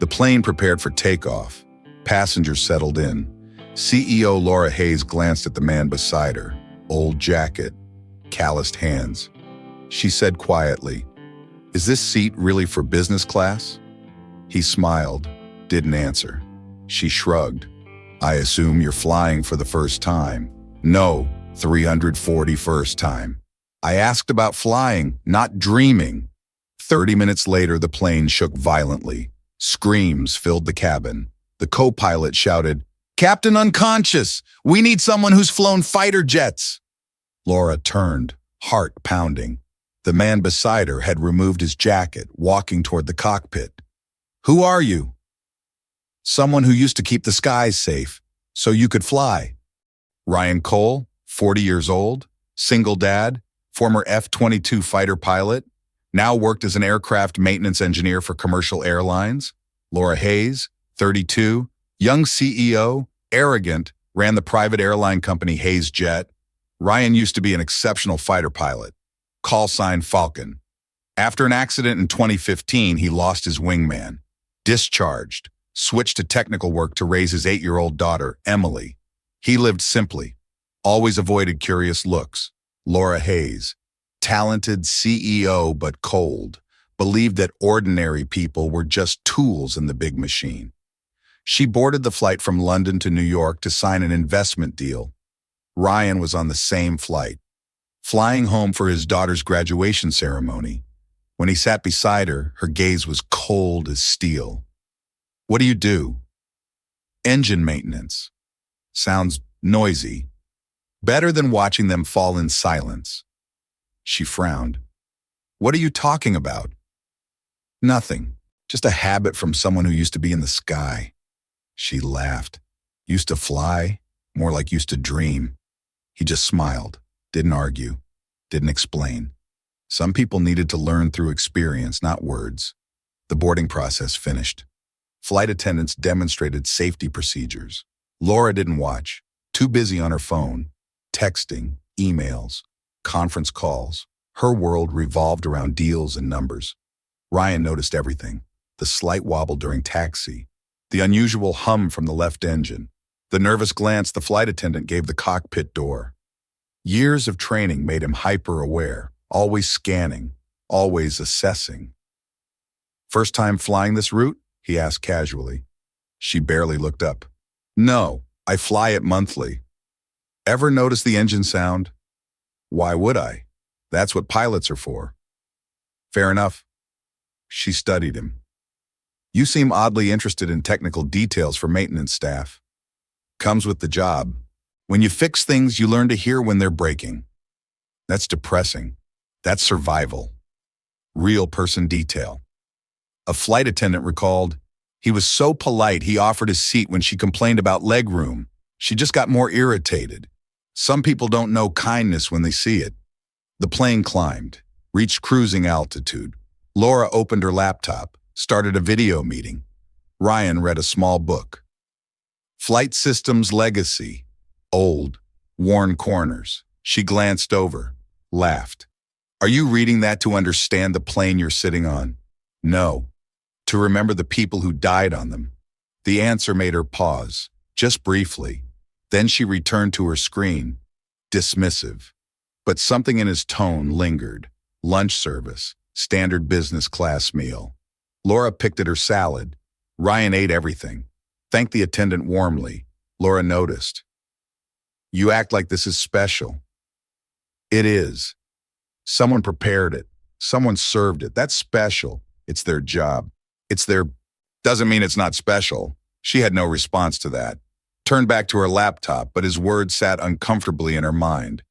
The plane prepared for takeoff. Passengers settled in. CEO Laura Hayes glanced at the man beside her. Old jacket, calloused hands. She said quietly, "Is this seat really for business class?" He smiled, didn't answer. She shrugged. "I assume you're flying for the first time." "No, 341st time. I asked about flying, not dreaming." 30 minutes later, the plane shook violently. Screams filled the cabin. The co-pilot shouted, "Captain unconscious! We need someone who's flown fighter jets!" Laura turned, heart pounding. The man beside her had removed his jacket, walking toward the cockpit. "Who are you?" "Someone who used to keep the skies safe, so you could fly." Ryan Cole, 40 years old, single dad, former F-22 fighter pilot, now worked as an aircraft maintenance engineer for commercial airlines. Laura Hayes, 32, young CEO, arrogant, ran the private airline company Hayes Jet. Ryan used to be an exceptional fighter pilot. Call sign Falcon. After an accident in 2015, he lost his wingman. Discharged, switched to technical work to raise his 8-year-old daughter, Emily. He lived simply, always avoided curious looks. Laura Hayes, talented CEO but cold, believed that ordinary people were just tools in the big machine. She boarded the flight from London to New York to sign an investment deal. Ryan was on the same flight, flying home for his daughter's graduation ceremony. When he sat beside her, her gaze was cold as steel. "What do you do?" "Engine maintenance." Sounds noisy. Better than watching them fall in silence. She frowned. "What are you talking about?" "Nothing. Just a habit from someone who used to be in the sky." She laughed. "Used to fly? More like used to dream." He just smiled, didn't argue, didn't explain. Some people needed to learn through experience, not words. The boarding process finished. Flight attendants demonstrated safety procedures. Laura didn't watch, too busy on her phone, texting, emails, conference calls. Her world revolved around deals and numbers. Ryan noticed everything: the slight wobble during taxi, the unusual hum from the left engine, the nervous glance the flight attendant gave the cockpit door. Years of training made him hyper-aware, always scanning, always assessing. "First time flying this route?" he asked casually. She barely looked up. "No, I fly it monthly." "Ever notice the engine sound?" "Why would I? That's what pilots are for." "Fair enough." She studied him. "You seem oddly interested in technical details for maintenance staff." "Comes with the job. When you fix things, you learn to hear when they're breaking." "That's depressing. That's survival. Real person detail." A flight attendant recalled, "He was so polite he offered his seat when she complained about legroom. She just got more irritated. Some people don't know kindness when they see it." The plane climbed, reached cruising altitude. Laura opened her laptop, started a video meeting. Ryan read a small book. Flight Systems Legacy. Old, worn corners. She glanced over, laughed. "Are you reading that to understand the plane you're sitting on?" "No. To remember the people who died on them." The answer made her pause, just briefly. Then she returned to her screen, dismissive. But something in his tone lingered. Lunch service, standard business class meal. Laura picked at her salad. Ryan ate everything. Thanked the attendant warmly. Laura noticed. "You act like this is special." "It is. Someone prepared it. Someone served it. That's special. It's their job. It's their..." "Doesn't mean it's not special." She had no response to that. Turned back to her laptop, but his words sat uncomfortably in her mind.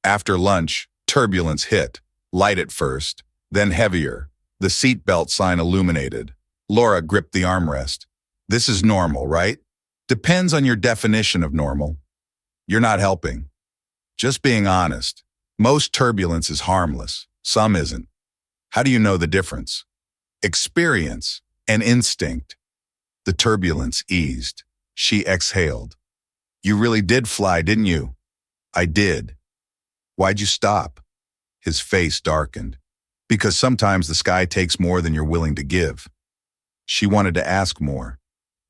After lunch, turbulence hit. Light at first, then heavier. The seatbelt sign illuminated. Laura gripped the armrest. "This is normal, right?" "Depends on your definition of normal." "You're not helping." "Just being honest. Most turbulence is harmless. Some isn't." "How do you know the difference?" "Experience and instinct." The turbulence eased. She exhaled. "You really did fly, didn't you?" "I did." "Why'd you stop?" His face darkened. "Because sometimes the sky takes more than you're willing to give." She wanted to ask more,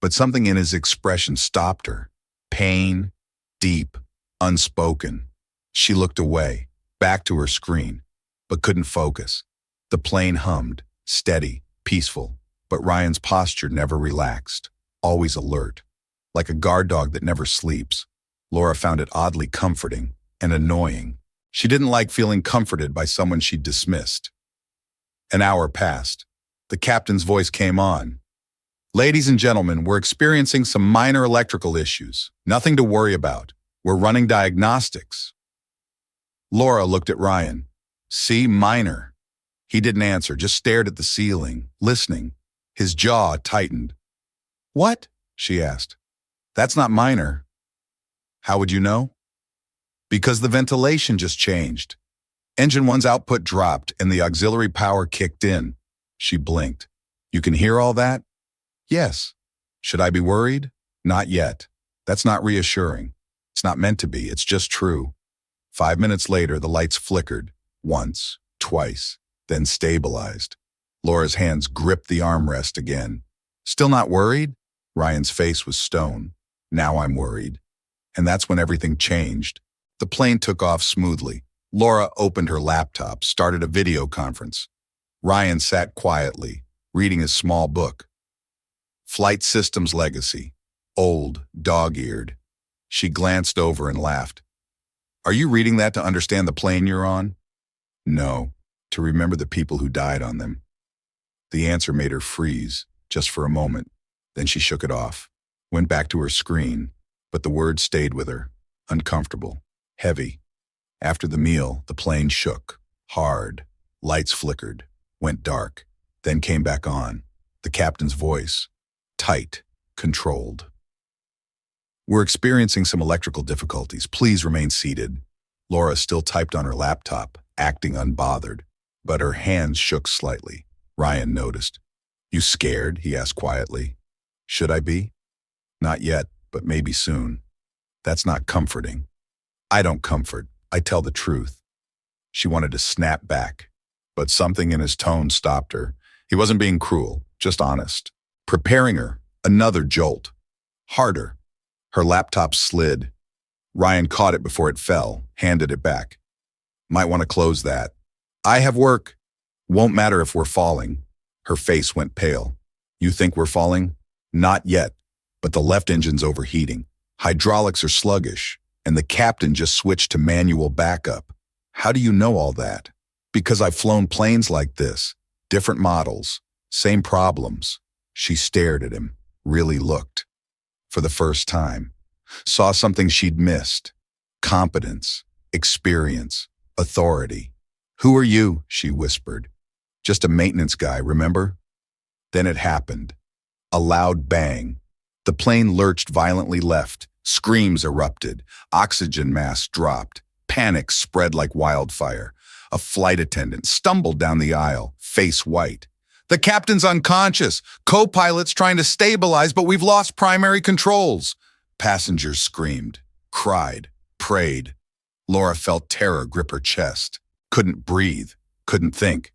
but something in his expression stopped her. Pain, deep, unspoken. She looked away, back to her screen, but couldn't focus. The plane hummed, steady, peaceful, but Ryan's posture never relaxed, always alert, like a guard dog that never sleeps. Laura found it oddly comforting and annoying. She didn't like feeling comforted by someone she'd dismissed. An hour passed. The captain's voice came on. "Ladies and gentlemen, we're experiencing some minor electrical issues. Nothing to worry about. We're running diagnostics." Laura looked at Ryan. "See, minor." He didn't answer, just stared at the ceiling, listening. His jaw tightened. "What?" she asked. "That's not minor." "How would you know?" "Because the ventilation just changed. Engine 1's output dropped and the auxiliary power kicked in." She blinked. "You can hear all that?" "Yes." "Should I be worried?" "Not yet. That's not reassuring. It's not meant to be. It's just true." 5 minutes later, the lights flickered. Once, twice, then stabilized. Laura's hands gripped the armrest again. "Still not worried?" Ryan's face was stone. "Now I'm worried." And that's when everything changed. The plane took off smoothly. Laura opened her laptop, started a video conference. Ryan sat quietly, reading his small book. Flight Systems Legacy. Old, dog-eared. She glanced over and laughed. "Are you reading that to understand the plane you're on?" "No, to remember the people who died on them." The answer made her freeze, just for a moment. Then she shook it off, went back to her screen, but the words stayed with her, uncomfortable, heavy. After the meal, the plane shook, hard. Lights flickered, went dark, then came back on. The captain's voice, tight, controlled. "We're experiencing some electrical difficulties. Please remain seated." Laura still typed on her laptop, acting unbothered, but her hands shook slightly. Ryan noticed. "You scared?" he asked quietly. "Should I be?" "Not yet, but maybe soon." "That's not comforting." "I don't comfort. I tell the truth." She wanted to snap back, but something in his tone stopped her. He wasn't being cruel, just honest. Preparing her, another jolt. Harder. Her laptop slid. Ryan caught it before it fell, handed it back. "Might want to close that." "I have work." "Won't matter if we're falling." Her face went pale. "You think we're falling?" "Not yet, but the left engine's overheating. Hydraulics are sluggish, and the captain just switched to manual backup." "How do you know all that?" "Because I've flown planes like this. Different models. Same problems." She stared at him, really looked. For the first time. Saw something she'd missed. Competence, experience, authority. "Who are you?" she whispered. "Just a maintenance guy, remember?" Then it happened. A loud bang. The plane lurched violently left. Screams erupted. Oxygen masks dropped. Panic spread like wildfire. A flight attendant stumbled down the aisle, face white. "The captain's unconscious. Co-pilot's trying to stabilize, but we've lost primary controls." Passengers screamed, cried, prayed. Laura felt terror grip her chest. Couldn't breathe, couldn't think.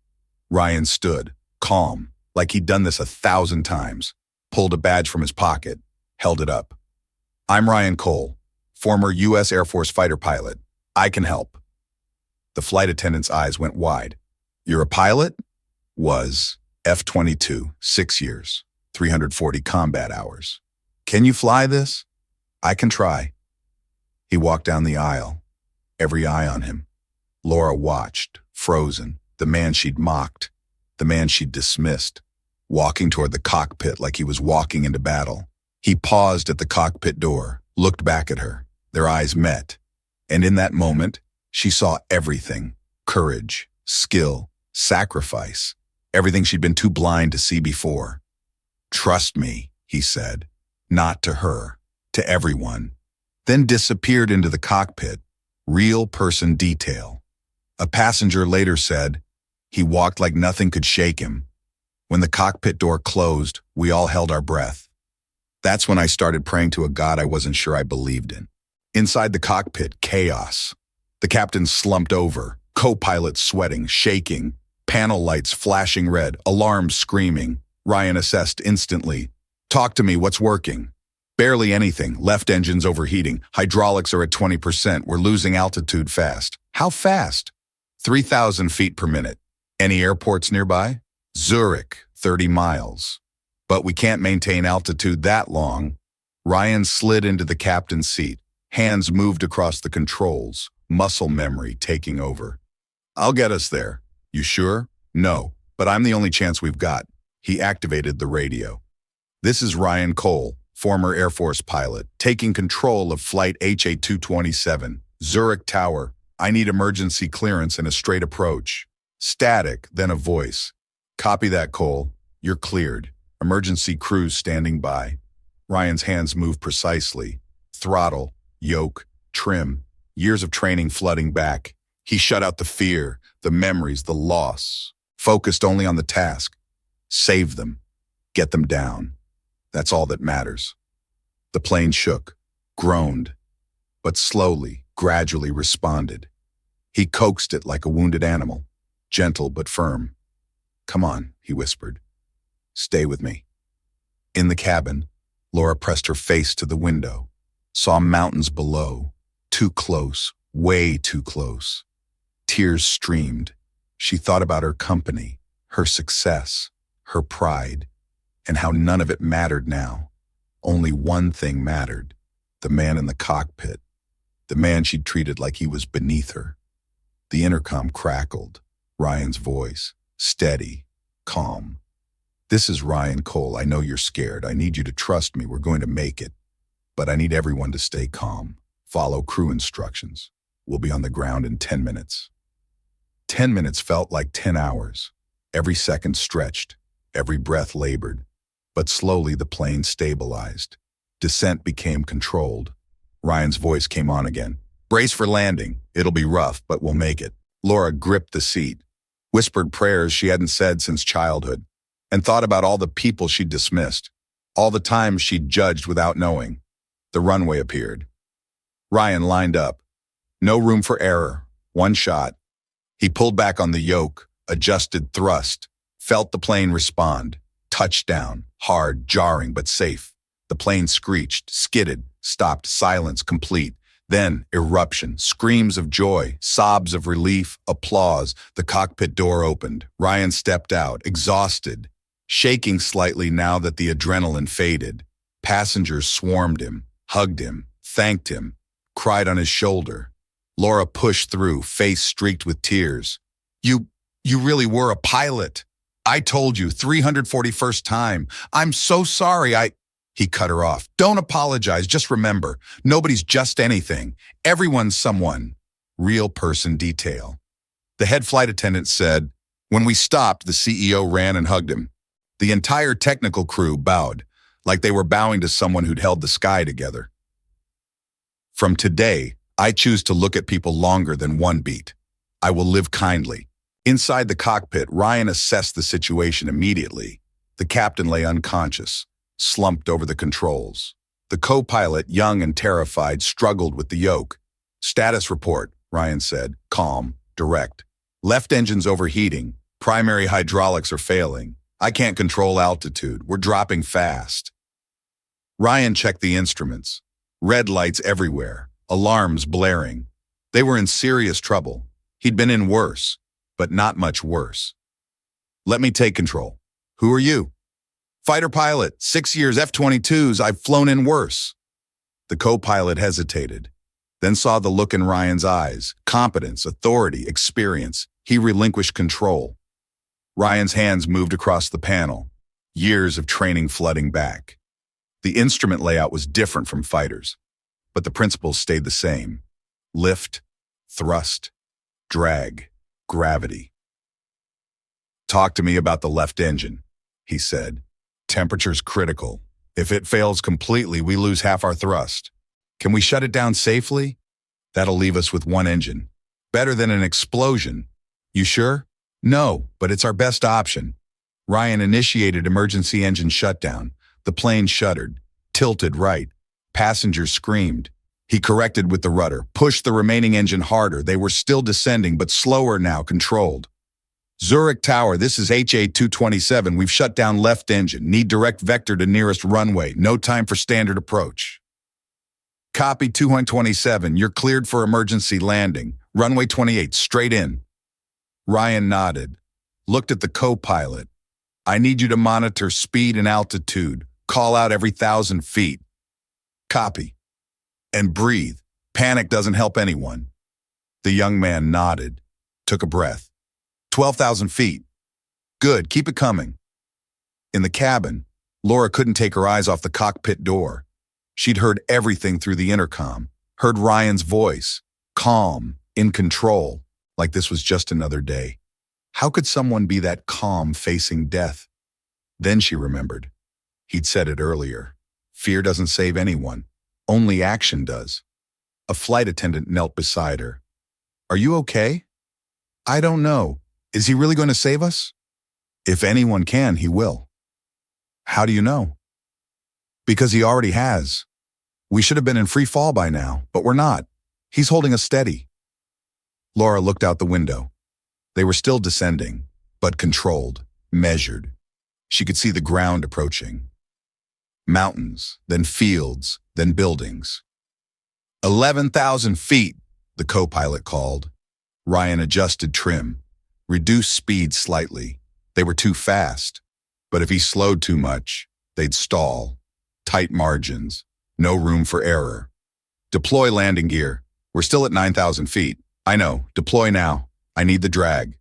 Ryan stood, calm, like he'd done this 1,000 times. Pulled a badge from his pocket, held it up. "I'm Ryan Cole, former U.S. Air Force fighter pilot. I can help." The flight attendant's eyes went wide. "You're a pilot?" "Was. F-22, 6 years, 340 combat hours." "Can you fly this?" "I can try." He walked down the aisle, every eye on him. Laura watched, frozen, the man she'd mocked, the man she'd dismissed, walking toward the cockpit like he was walking into battle. He paused at the cockpit door, looked back at her. Their eyes met. And in that moment, she saw everything. Courage, skill, sacrifice. Everything she'd been too blind to see before. "Trust me," he said. Not to her, to everyone. Then disappeared into the cockpit. Real person detail. A passenger later said, "He walked like nothing could shake him." When the cockpit door closed, we all held our breath. That's when I started praying to a God I wasn't sure I believed in. Inside the cockpit, chaos. The captain slumped over, co-pilot sweating, shaking, panel lights flashing red, alarms screaming. Ryan assessed instantly. Talk to me, what's working? Barely anything. Left engine's overheating. Hydraulics are at 20%. We're losing altitude fast. How fast? 3,000 feet per minute. Any airports nearby? Zurich, 30 miles. But we can't maintain altitude that long. Ryan slid into the captain's seat. Hands moved across the controls. Muscle memory taking over. I'll get us there. You sure? No, but I'm the only chance we've got. He activated the radio. This is Ryan Cole, former Air Force pilot, taking control of flight HA-227, Zurich Tower. I need emergency clearance and a straight approach. Static, then a voice. Copy that, Cole. You're cleared. Emergency crews standing by. Ryan's hands moved precisely. Throttle, yoke, trim. Years of training flooding back. He shut out the fear, the memories, the loss. Focused only on the task. Save them. Get them down. That's all that matters. The plane shook, groaned, but slowly, gradually responded. He coaxed it like a wounded animal, gentle but firm. Come on, he whispered. Stay with me. In the cabin, Laura pressed her face to the window, saw mountains below, too close, way too close. Tears streamed. She thought about her company, her success, her pride, and how none of it mattered now. Only one thing mattered, the man in the cockpit, the man she'd treated like he was beneath her. The intercom crackled, Ryan's voice, steady, calm. This is Ryan Cole. I know you're scared. I need you to trust me. We're going to make it. But I need everyone to stay calm. Follow crew instructions. We'll be on the ground in 10 minutes. 10 minutes felt like 10 hours. Every second stretched, every breath labored. But slowly the plane stabilized. Descent became controlled. Ryan's voice came on again. Brace for landing. It'll be rough, but we'll make it. Laura gripped the seat, whispered prayers she hadn't said since childhood, and thought about all the people she'd dismissed, all the times she'd judged without knowing. The runway appeared. Ryan lined up. No room for error. One shot. He pulled back on the yoke, adjusted thrust, felt the plane respond. Touchdown, hard, jarring, but safe. The plane screeched, skidded, stopped, silence complete. Then, eruption, screams of joy, sobs of relief, applause. The cockpit door opened. Ryan stepped out, exhausted, shaking slightly now that the adrenaline faded. Passengers swarmed him, hugged him, thanked him, cried on his shoulder. Laura pushed through, face streaked with tears. You really were a pilot. I told you, 341st time. I'm so sorry, He cut her off. Don't apologize, just remember, nobody's just anything. Everyone's someone. Real person detail. The head flight attendant said, when we stopped, the CEO ran and hugged him. The entire technical crew bowed, like they were bowing to someone who'd held the sky together. From today, I choose to look at people longer than one beat. I will live kindly. Inside the cockpit, Ryan assessed the situation immediately. The captain lay unconscious, slumped over the controls. The co-pilot, young and terrified, struggled with the yoke. Status report, Ryan said, calm, direct. Left engine's overheating. Primary hydraulics are failing. I can't control altitude. We're dropping fast. Ryan checked the instruments. Red lights everywhere. Alarms blaring. They were in serious trouble. He'd been in worse, but not much worse. Let me take control. Who are you? Fighter pilot, 6 years F-22s, I've flown in worse. The co-pilot hesitated, then saw the look in Ryan's eyes, competence, authority, experience. He relinquished control. Ryan's hands moved across the panel, years of training flooding back. The instrument layout was different from fighters, but the principles stayed the same. Lift, thrust, drag, gravity. Talk to me about the left engine, he said. Temperature's critical. If it fails completely, we lose half our thrust. Can we shut it down safely? That'll leave us with one engine. Better than an explosion. You sure? No, but it's our best option. Ryan initiated emergency engine shutdown. The plane shuddered, tilted right. Passengers screamed. He corrected with the rudder, pushed the remaining engine harder. They were still descending, but slower now, controlled. Zurich Tower, this is HA-227. We've shut down left engine. Need direct vector to nearest runway. No time for standard approach. Copy 227. You're cleared for emergency landing. Runway 28, straight in. Ryan nodded, looked at the co-pilot. I need you to monitor speed and altitude. Call out every 1,000 feet. Copy. And breathe. Panic doesn't help anyone. The young man nodded, took a breath. 12,000 feet. Good, keep it coming. In the cabin, Laura couldn't take her eyes off the cockpit door. She'd heard everything through the intercom, heard Ryan's voice, calm, in control, like this was just another day. How could someone be that calm facing death? Then she remembered. He'd said it earlier. Fear doesn't save anyone. Only action does. A flight attendant knelt beside her. Are you okay? I don't know. Is he really going to save us? If anyone can, he will. How do you know? Because he already has. We should have been in free fall by now, but we're not. He's holding us steady. Laura looked out the window. They were still descending, but controlled, measured. She could see the ground approaching. Mountains, then fields, then buildings. 11,000 feet, the co-pilot called. Ryan adjusted trim, reduced speed slightly. They were too fast, but if he slowed too much, they'd stall. Tight margins, no room for error. Deploy landing gear. We're still at 9,000 feet. I know, deploy now. I need the drag.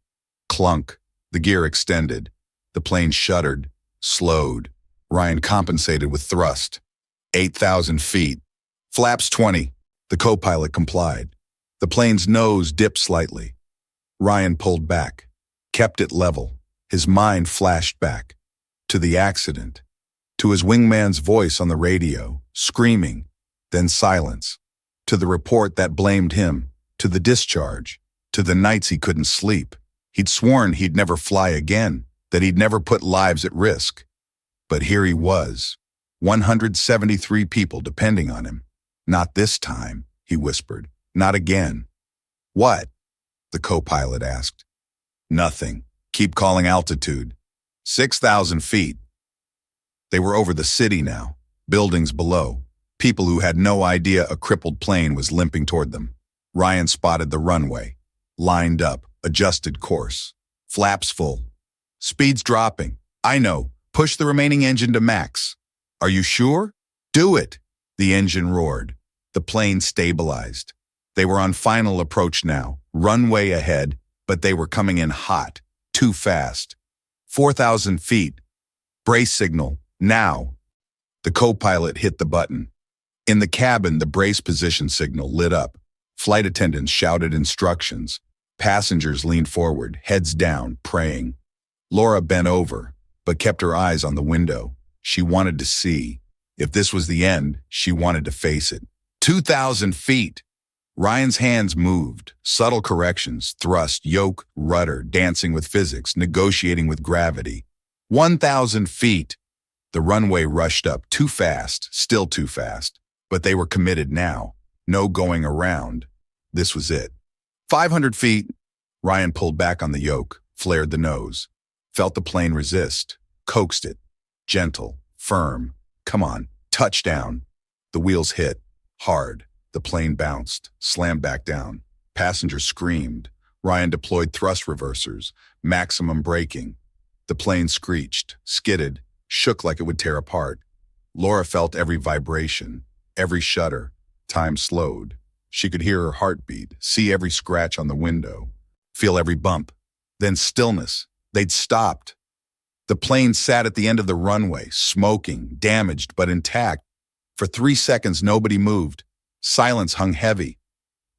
Clunk, the gear extended. The plane shuddered, slowed. Ryan compensated with thrust. 8,000 feet. Flaps 20. The co-pilot complied. The plane's nose dipped slightly. Ryan pulled back, kept it level. His mind flashed back to the accident, to his wingman's voice on the radio, screaming, then silence, to the report that blamed him, to the discharge, to the nights he couldn't sleep. He'd sworn he'd never fly again, that he'd never put lives at risk. But here he was, 173 people depending on him. Not this time, he whispered. Not again. What? The co-pilot asked. Nothing. Keep calling altitude. 6,000 feet. They were over the city now, buildings below, people who had no idea a crippled plane was limping toward them. Ryan spotted the runway, lined up, adjusted course. Flaps full. Speed's dropping. I know. Push the remaining engine to max. Are you sure? Do it. The engine roared. The plane stabilized. They were on final approach now, runway ahead, but they were coming in hot, too fast. 4,000 feet. Brace signal, now. The co-pilot hit the button. In the cabin, the brace position signal lit up. Flight attendants shouted instructions. Passengers leaned forward, heads down, praying. Laura bent over, but kept her eyes on the window. She wanted to see. If this was the end, she wanted to face it. 2,000 feet. Ryan's hands moved, subtle corrections, thrust, yoke, rudder, dancing with physics, negotiating with gravity. 1,000 feet. The runway rushed up, too fast, still too fast. But they were committed now. No going around. This was it. 500 feet. Ryan pulled back on the yoke, flared the nose, felt the plane resist, coaxed it. Gentle, firm. Come on, touchdown. The wheels hit, hard. The plane bounced, slammed back down. Passengers screamed. Ryan deployed thrust reversers, maximum braking. The plane screeched, skidded, shook like it would tear apart. Laura felt every vibration, every shudder. Time slowed. She could hear her heartbeat, see every scratch on the window, feel every bump. Then stillness. They'd stopped. The plane sat at the end of the runway, smoking, damaged but intact. For 3 seconds, nobody moved. Silence hung heavy.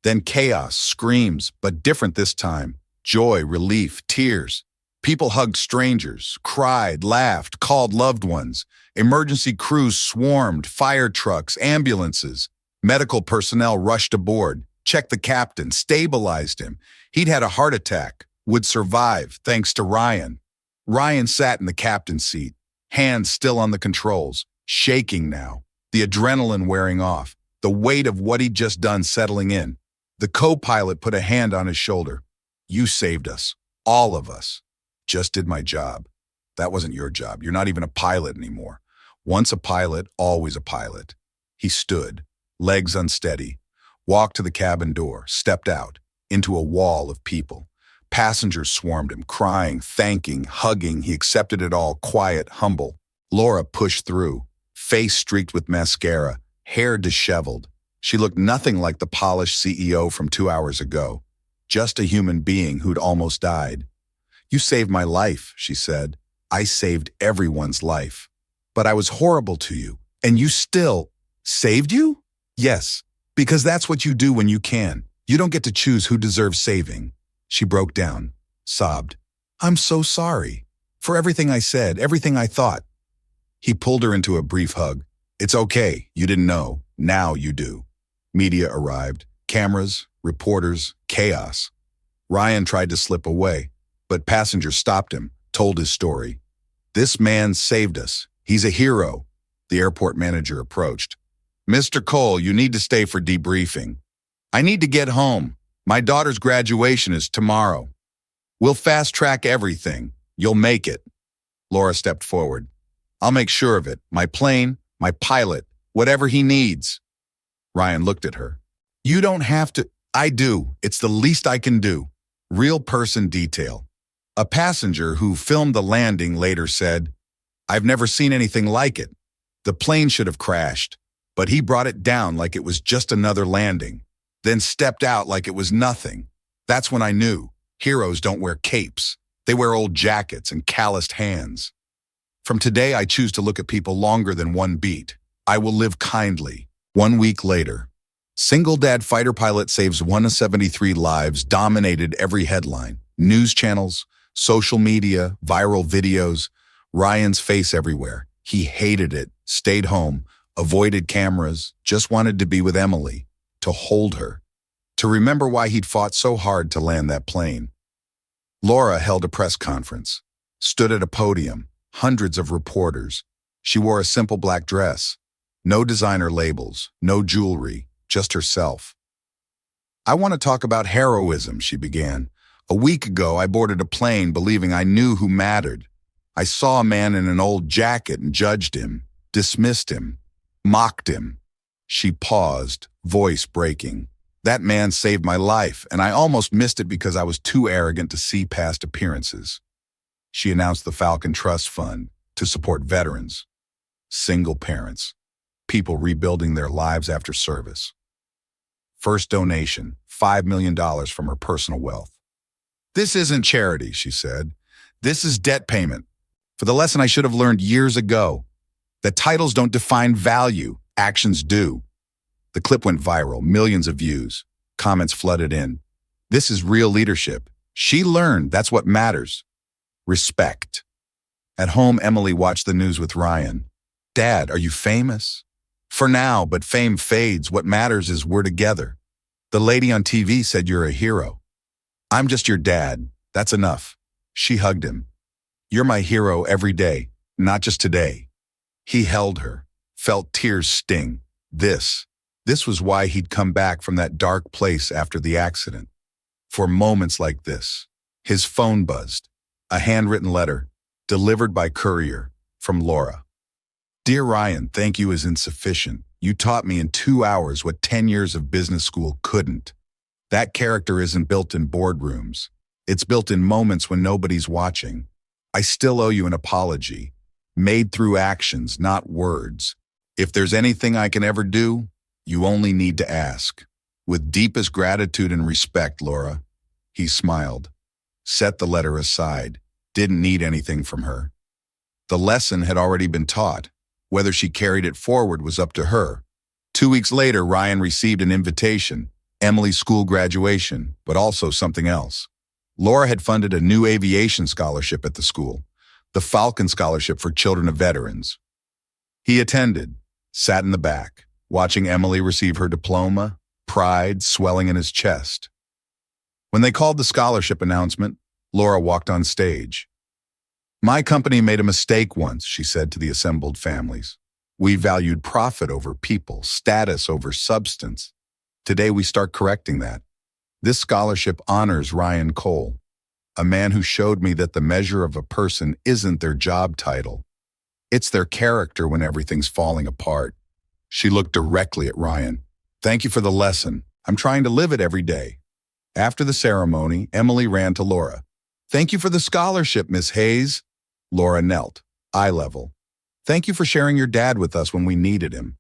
Then chaos, screams, but different this time. Joy, relief, tears. People hugged strangers, cried, laughed, called loved ones. Emergency crews swarmed, fire trucks, ambulances. Medical personnel rushed aboard, checked the captain, stabilized him. He'd had a heart attack, would survive thanks to Ryan. Ryan sat in the captain's seat, hands still on the controls, shaking now, the adrenaline wearing off, the weight of what he'd just done settling in. The co-pilot put a hand on his shoulder. You saved us, all of us. Just did my job. That wasn't your job. You're not even a pilot anymore. Once a pilot, always a pilot. He stood, legs unsteady, walked to the cabin door, stepped out, into a wall of people. Passengers swarmed him, crying, thanking, hugging. He accepted it all, quiet, humble. Laura pushed through, face streaked with mascara, hair disheveled. She looked nothing like the polished CEO from 2 hours ago, just a human being who'd almost died. "You saved my life," she said. "I saved everyone's life. But I was horrible to you, and you still saved you?" "Yes, because that's what you do when you can. You don't get to choose who deserves saving." She broke down, sobbed. "I'm so sorry. For everything I said, everything I thought." He pulled her into a brief hug. "It's okay, you didn't know. Now you do." Media arrived. Cameras, reporters, chaos. Ryan tried to slip away, but passengers stopped him, told his story. "This man saved us. He's a hero." The airport manager approached. "Mr. Cole, you need to stay for debriefing." "I need to get home. My daughter's graduation is tomorrow." "We'll fast-track everything. You'll make it." Laura stepped forward. "I'll make sure of it. My plane, my pilot, whatever he needs." Ryan looked at her. "You don't have to." "I do. It's the least I can do." Real person detail. A passenger who filmed the landing later said, "I've never seen anything like it. The plane should have crashed, but he brought it down like it was just another landing, then stepped out like it was nothing. That's when I knew. Heroes don't wear capes. They wear old jackets and calloused hands. From today, I choose to look at people longer than one beat. I will live kindly." 1 week later, single dad fighter pilot saves 173 lives dominated every headline. News channels, social media, viral videos, Ryan's face everywhere. He hated it, stayed home, avoided cameras, just wanted to be with Emily, to hold her, to remember why he'd fought so hard to land that plane. Laura held a press conference, stood at a podium, hundreds of reporters. She wore a simple black dress. No designer labels, no jewelry, just herself. "I want to talk about heroism," she began. "A week ago, I boarded a plane believing I knew who mattered. I saw a man in an old jacket and judged him, dismissed him, mocked him." She paused, voice breaking. "That man saved my life, and I almost missed it because I was too arrogant to see past appearances." She announced the Falcon Trust Fund to support veterans, single parents, people rebuilding their lives after service. First donation, $5 million from her personal wealth. "This isn't charity," she said. "This is debt payment for the lesson I should have learned years ago, that titles don't define value, actions do." The clip went viral, millions of views. Comments flooded in. "This is real leadership. She learned, that's what matters." Respect. At home, Emily watched the news with Ryan. "Dad, are you famous?" "For now, but fame fades. What matters is we're together. The lady on TV said you're a hero." "I'm just your dad. That's enough." She hugged him. "You're my hero every day, not just today." He held her, felt tears sting. This was why he'd come back from that dark place after the accident. For moments like this. His phone buzzed. A handwritten letter, delivered by courier, from Laura. "Dear Ryan, thank you is insufficient. You taught me in 2 hours what 10 years of business school couldn't. That character isn't built in boardrooms. It's built in moments when nobody's watching. I still owe you an apology, made through actions, not words. If there's anything I can ever do, you only need to ask. With deepest gratitude and respect, Laura." He smiled, set the letter aside, didn't need anything from her. The lesson had already been taught. Whether she carried it forward was up to her. 2 weeks later, Ryan received an invitation, Emily's school graduation, but also something else. Laura had funded a new aviation scholarship at the school, the Falcon Scholarship for Children of Veterans. He attended, sat in the back, watching Emily receive her diploma, pride swelling in his chest. When they called the scholarship announcement, Laura walked on stage. "My company made a mistake once," she said to the assembled families. "We valued profit over people, status over substance. Today we start correcting that. This scholarship honors Ryan Cole. A man who showed me that the measure of a person isn't their job title. It's their character when everything's falling apart. She looked directly at Ryan. Thank you for the lesson. I'm trying to live it every day. After the ceremony, Emily ran to Laura. Thank you for the scholarship, Miss Hayes. Laura knelt, eye level. Thank you for sharing your dad with us when we needed him.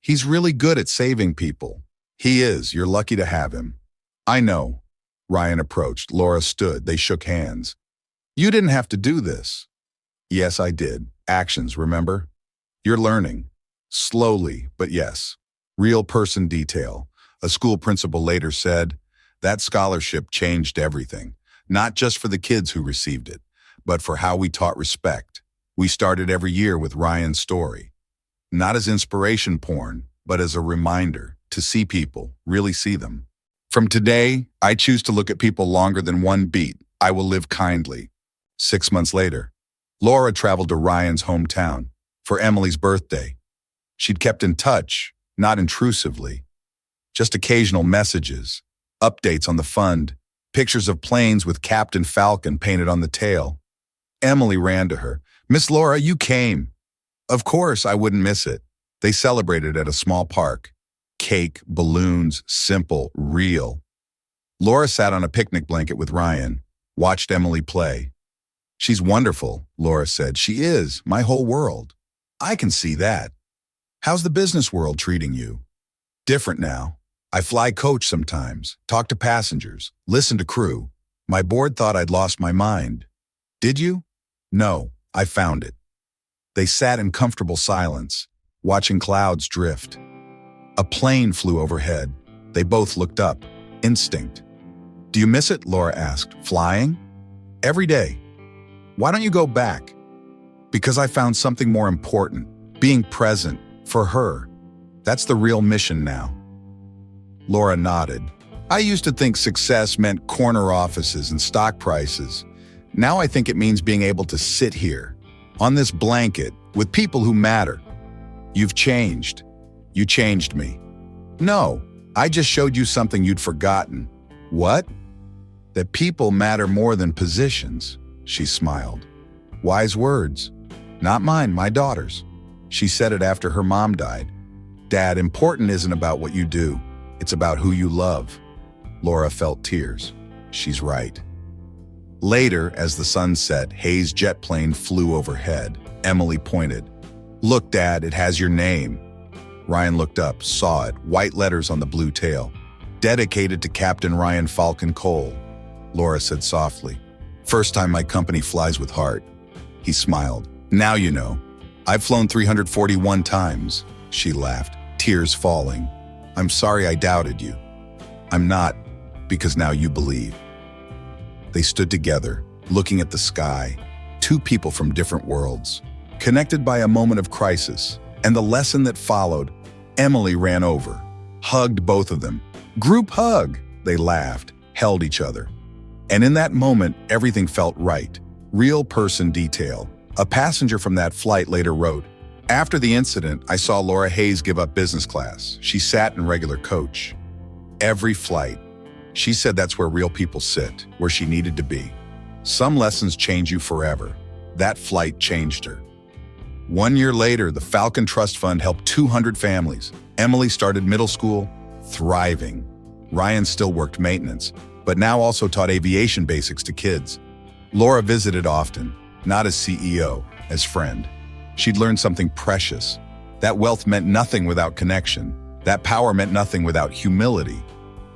He's really good at saving people. He is. You're lucky to have him. I know. Ryan approached. Laura stood. They shook hands. You didn't have to do this. Yes, I did. Actions, remember? You're learning. Slowly, but yes. Real person detail. A school principal later said, that scholarship changed everything. Not just for the kids who received it, but for how we taught respect. We started every year with Ryan's story. Not as inspiration porn, but as a reminder to see people, really see them. From today, I choose to look at people longer than one beat. I will live kindly. 6 months later, Laura traveled to Ryan's hometown for Emily's birthday. She'd kept in touch, not intrusively. Just occasional messages, updates on the fund, pictures of planes with Captain Falcon painted on the tail. Emily ran to her. Miss Laura, you came. Of course, I wouldn't miss it. They celebrated at a small park. Cake, balloons, simple, real. Laura sat on a picnic blanket with Ryan, watched Emily play. She's wonderful, Laura said. She is, my whole world. I can see that. How's the business world treating you? Different now. I fly coach sometimes, talk to passengers, listen to crew. My board thought I'd lost my mind. Did you? No, I found it. They sat in comfortable silence, watching clouds drift. A plane flew overhead. They both looked up. Instinct. Do you miss it? Laura asked. Flying? Every day. Why don't you go back? Because I found something more important. Being present for her. That's the real mission now. Laura nodded. I used to think success meant corner offices and stock prices. Now I think it means being able to sit here, on this blanket, with people who matter. You've changed. You changed me. No, I just showed you something you'd forgotten. What? That people matter more than positions, she smiled. Wise words. Not mine, my daughter's. She said it after her mom died. Dad, important isn't about what you do. It's about who you love. Laura felt tears. She's right. Later, as the sun set, Hayes' jet plane flew overhead. Emily pointed. Look, Dad, it has your name. Ryan looked up, saw it, white letters on the blue tail. Dedicated to Captain Ryan Falcon Cole. Laura said softly. First time my company flies with heart. He smiled. Now you know. I've flown 341 times. She laughed, tears falling. I'm sorry I doubted you. I'm not, because now you believe. They stood together, looking at the sky, two people from different worlds, connected by a moment of crisis, and the lesson that followed. Emily ran over, hugged both of them. Group hug! They laughed, held each other. And in that moment, everything felt right. Real person detail. A passenger from that flight later wrote, after the incident, I saw Laura Hayes give up business class. She sat in regular coach. Every flight. She said that's where real people sit, where she needed to be. Some lessons change you forever. That flight changed her. 1 year later, the Falcon Trust Fund helped 200 families. Emily started middle school, thriving. Ryan still worked maintenance, but now also taught aviation basics to kids. Laura visited often, not as CEO, as friend. She'd learned something precious. That wealth meant nothing without connection. That power meant nothing without humility.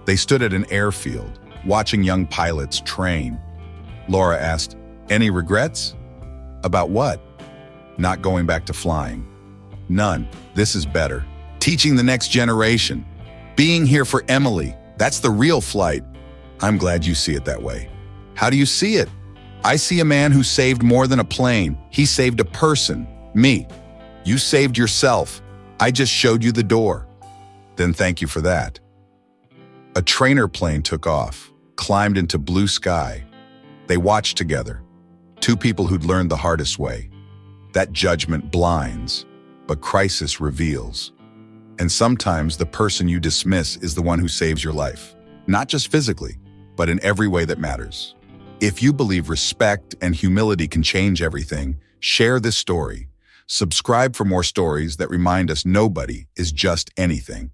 They stood at an airfield, watching young pilots train. Laura asked, any regrets? About what? Not going back to flying. None. This is better. Teaching the next generation. Being here for Emily. That's the real flight. I'm glad you see it that way. How do you see it? I see a man who saved more than a plane. He saved a person. Me. You saved yourself. I just showed you the door. Then thank you for that. A trainer plane took off, climbed into blue sky. They watched together. Two people who'd learned the hardest way. That judgment blinds, but crisis reveals. And sometimes the person you dismiss is the one who saves your life. Not just physically, but in every way that matters. If you believe respect and humility can change everything, share this story. Subscribe for more stories that remind us nobody is just anything.